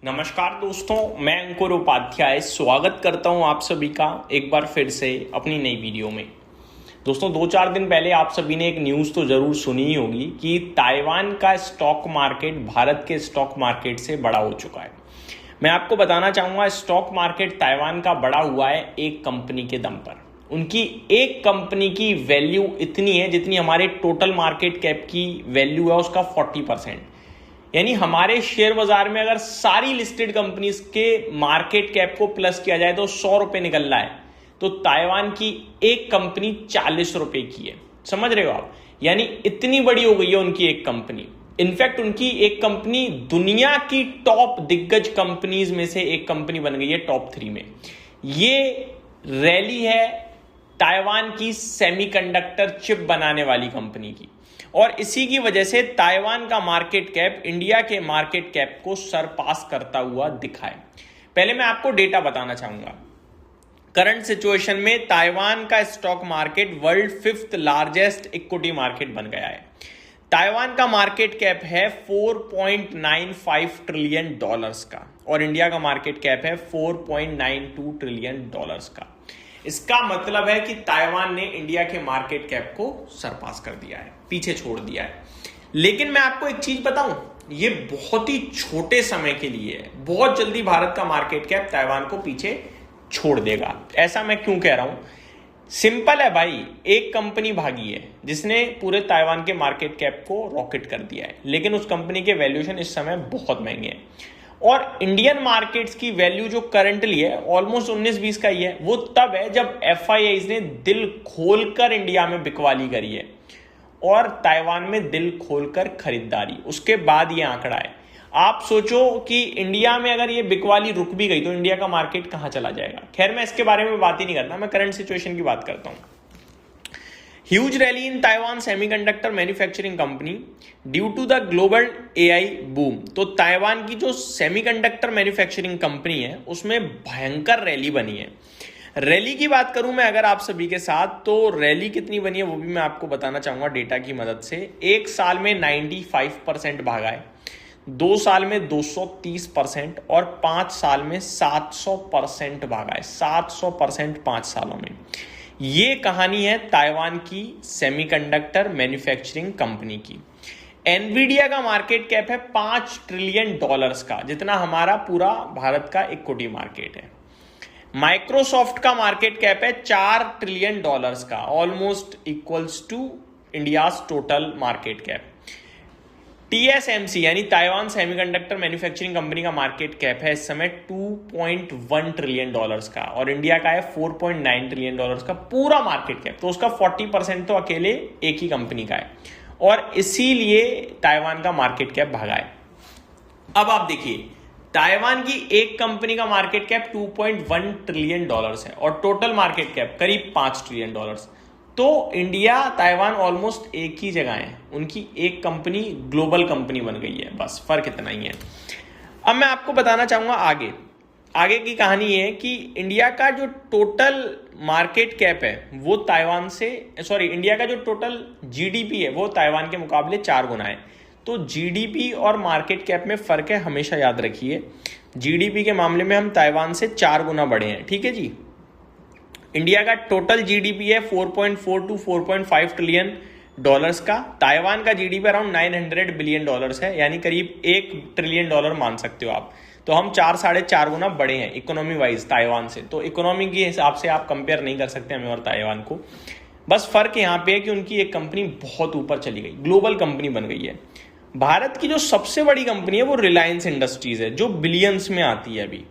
नमस्कार दोस्तों, मैं अंकुर उपाध्याय स्वागत करता हूं आप सभी का एक बार फिर से अपनी नई वीडियो में। दोस्तों 2-4 दिन पहले आप सभी ने एक न्यूज़ तो ज़रूर सुनी ही होगी कि ताइवान का स्टॉक मार्केट भारत के स्टॉक मार्केट से बड़ा हो चुका है। मैं आपको बताना चाहूँगा, स्टॉक मार्केट ताइवान का बड़ा हुआ है एक कंपनी के दम पर। उनकी एक कंपनी की वैल्यू इतनी है जितनी हमारे टोटल मार्केट कैप की वैल्यू है उसका 40%। यानी हमारे शेयर बाजार में अगर सारी लिस्टेड कंपनीज के मार्केट कैप को प्लस किया जाए तो 100 रुपए निकल रहा है, तो ताइवान की एक कंपनी 40 रुपए की है। समझ रहे हो आप? यानी इतनी बड़ी हो गई है उनकी एक कंपनी। इनफैक्ट उनकी एक कंपनी दुनिया की टॉप दिग्गज कंपनीज में से एक कंपनी बन गई है, टॉप 3 में। ये रैली है ताइवान की सेमीकंडक्टर चिप बनाने वाली कंपनी की, और इसी की वजह से ताइवान का मार्केट कैप इंडिया के मार्केट कैप को सरपास करता हुआ दिखा है। पहले मैं आपको डेटा बताना चाहूंगा। करंट सिचुएशन में ताइवान का stock market world 5th largest equity market बन गया है। ताइवान का मार्केट कैप है $4.95 ट्रिलियन का, और इंडिया का मार्केट कैप है $4.92 ट्रिलियन का। इसका मतलब है कि ताइवान ने इंडिया के मार्केट कैप को सरपास कर दिया है, पीछे छोड़ दिया है। लेकिन मैं आपको एक चीज बताऊं, ये बहुत ही छोटे समय के लिए है। बहुत जल्दी भारत का मार्केट कैप ताइवान को पीछे छोड़ देगा। ऐसा मैं क्यों कह रहा हूं? सिंपल है भाई, एक कंपनी भागी है जिसने पूरे ताइवान के मार्केट कैप को रॉकेट कर दिया है, लेकिन उस कंपनी के वैल्यूएशन इस समय बहुत महंगे हैं। और इंडियन मार्केट्स की वैल्यू जो करंटली है ऑलमोस्ट 19-20 का ही है। वो तब है जब एफआईआईज ने दिल खोलकर इंडिया में बिकवाली करी है और ताइवान में दिल खोलकर खरीदारी, उसके बाद ये आंकड़ा है। आप सोचो कि इंडिया में अगर ये बिकवाली रुक भी गई तो इंडिया का मार्केट कहां चला जाएगा। खैर, मैं इसके बारे में बात ही नहीं करता, मैं करंट सिचुएशन की बात करता हूं। Huge rally in Taiwan semiconductor manufacturing company due to the global AI boom। तो ताइवान की जो सेमीकंडक्टर मैन्युफैक्चरिंग कंपनी है उसमें भयंकर रैली बनी है। रैली की बात करूं मैं अगर आप सभी के साथ, तो रैली कितनी बनी है वो भी मैं आपको बताना चाहूंगा डेटा की मदद से। एक साल में 95% भागा है, 2 साल में 230% और 5 साल में 700% भागा है। 700% 5 सालों में। ये कहानी है ताइवान की सेमीकंडक्टर मैन्युफैक्चरिंग कंपनी की। एनवीडिया का मार्केट कैप है $5 ट्रिलियन का, जितना हमारा पूरा भारत का इक्विटी मार्केट है। माइक्रोसॉफ्ट का मार्केट कैप है $4 ट्रिलियन का, almost equals to India's total market cap. TSMC यानी ताइवान सेमीकंडक्टर मैन्युफैक्चरिंग कंपनी का मार्केट कैप है इस समय $2.1 ट्रिलियन का, और इंडिया का है $4.9 ट्रिलियन का पूरा मार्केट कैप। तो उसका 40% तो अकेले एक ही कंपनी का है, और इसीलिए ताइवान का मार्केट कैप भागा है। अब आप देखिए, ताइवान की एक कंपनी का मार्केट कैप $2.1 ट्रिलियन है और टोटल मार्केट कैप करीब $5 ट्रिलियन। तो इंडिया ताइवान ऑलमोस्ट एक ही जगह है, उनकी एक कंपनी ग्लोबल कंपनी बन गई है, बस फर्क इतना ही है। अब मैं आपको बताना चाहूंगा आगे की कहानी है कि इंडिया का जो टोटल मार्केट कैप है वो ताइवान से इंडिया का जो टोटल जीडीपी है वो ताइवान के मुकाबले 4 गुना है। तो जीडीपी और मार्केट कैप में फर्क है, हमेशा याद रखिए। जीडीपी के मामले में हम ताइवान से 4 गुना बड़े हैं, ठीक है जी। इंडिया का टोटल जीडीपी है 4.4 to 4.5 ट्रिलियन का। ताइवान का जीडीपी अराउंड $900 बिलियन है, यानी करीब $1 ट्रिलियन मान सकते हो आप। तो हम 4-4.5 गुना बड़े हैं इकोनॉमी वाइज ताइवान से। तो इकोनॉमी के हिसाब से आप कंपेयर नहीं कर सकते हमें और ताइवान को। बस फर्क यहाँ पे है कि उनकी एक कंपनी बहुत ऊपर चली गई, ग्लोबल कंपनी बन गई है। भारत की जो सबसे बड़ी कंपनी है वो रिलायंस इंडस्ट्रीज है, जो बिलियंस में आती है अभी।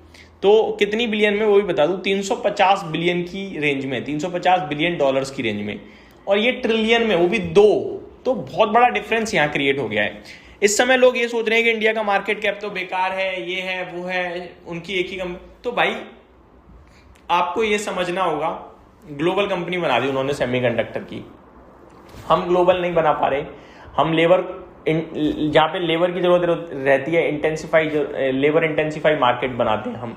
तो कितनी बिलियन में वो भी बता दूं, 350 बिलियन की रेंज में, $350 बिलियन की रेंज में, और ये ट्रिलियन में, वो भी 2। तो बहुत बड़ा डिफरेंस यहाँ क्रिएट हो गया है। इस समय लोग ये सोच रहे हैं कि इंडिया का मार्केट कैप तो बेकार है, ये है वो है, उनकी एक ही कंपनी। तो भाई आपको ये समझना होगा, ग्लोबल कंपनी बना दी उन्होंने सेमीकंडक्टर की। हम ग्लोबल नहीं बना पा रहे। हम जहाँ पे लेबर की जरूरत रहती है, लेबर इंटेंसिफाई मार्केट बनाते हैं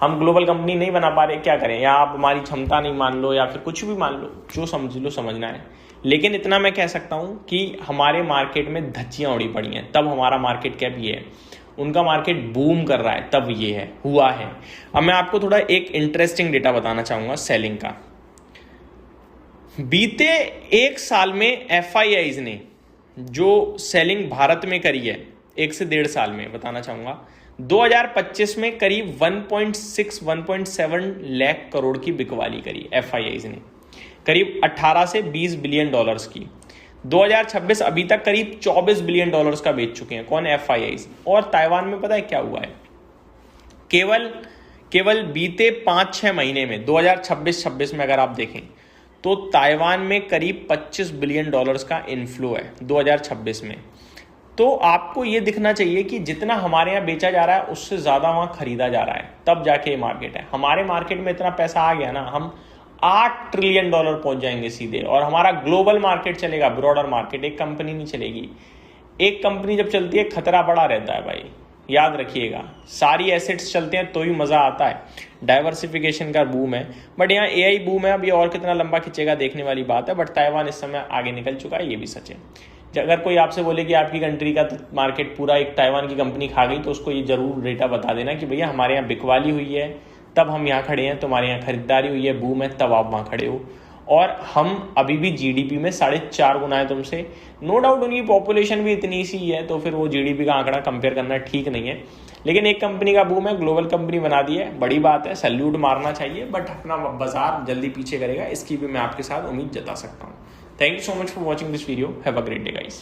हम ग्लोबल कंपनी नहीं बना पा रहे। क्या करें? या आप हमारी क्षमता नहीं मान लो, या फिर कुछ भी मान लो, जो समझ लो समझना है। लेकिन इतना मैं कह सकता हूं कि हमारे मार्केट में धज्जियां उड़ी पड़ी हैं, तब हमारा मार्केट कैप ये है। उनका मार्केट बूम कर रहा है, तब ये हुआ है। अब मैं आपको थोड़ा एक इंटरेस्टिंग डेटा बताना चाहूंगा सेलिंग का। बीते एक साल में FIIs ने जो सेलिंग भारत में करी है, 1 से 1.5 साल में बताना चाहूंगा, 2025 में करीब 1.6-1.7 लाख करोड़ की बिकवाली करी FIIs ने, करीब 18 से 20 बिलियन डॉलर्स की। 2026 अभी तक करीब 24 बिलियन डॉलर्स का बेच चुके हैं। कौन? FIIs। और ताइवान में पता है क्या हुआ है? केवल बीते 5-6 महीने में 2026 में अगर आप देखें तो ताइवान में करीब 25 बिलियन डॉलर्स का इनफ्लो है 2026 में। तो आपको ये दिखना चाहिए कि जितना हमारे यहाँ बेचा जा रहा है उससे ज़्यादा वहाँ खरीदा जा रहा है, तब जाके ये मार्केट है। हमारे मार्केट में इतना पैसा आ गया ना, हम 8 ट्रिलियन डॉलर पहुंच जाएंगे सीधे। और हमारा ग्लोबल मार्केट चलेगा, ब्रॉडर मार्केट, एक कंपनी नहीं चलेगी। एक कंपनी जब चलती है खतरा बड़ा रहता है भाई, याद रखिएगा। सारी एसेट्स चलते हैं तो ही मज़ा आता है। डाइवर्सिफिकेशन का बूम है, बट यहाँ AI बूम है। अब ये और कितना लंबा खिंचेगा देखने वाली बात है, बट ताइवान इस समय आगे निकल चुका है, ये भी सच है। अगर कोई आपसे बोले कि आपकी कंट्री का मार्केट पूरा एक ताइवान की कंपनी खा गई, तो उसको ये जरूर डेटा बता देना कि भैया हमारे यहाँ बिकवाली हुई है तब हम यहाँ खड़े हैं, तुम्हारे यहाँ खरीदारी हुई है, बूम है, तब आप वहाँ खड़े हो। और हम अभी भी GDP में 4.5 गुना है तुमसे। नो डाउट उनकी पॉपुलेशन भी इतनी सी है, तो फिर वो GDP का आंकड़ा कंपेयर करना ठीक नहीं है। लेकिन एक कंपनी का बूम है, ग्लोबल कंपनी बना दी है, बड़ी बात है, सैल्यूट मारना चाहिए। बट अपना बाजार जल्दी पीछे करेगा, इसकी भी मैं आपके साथ उम्मीद जता सकता हूँ। Thank you so much for watching this video. Have a great day guys.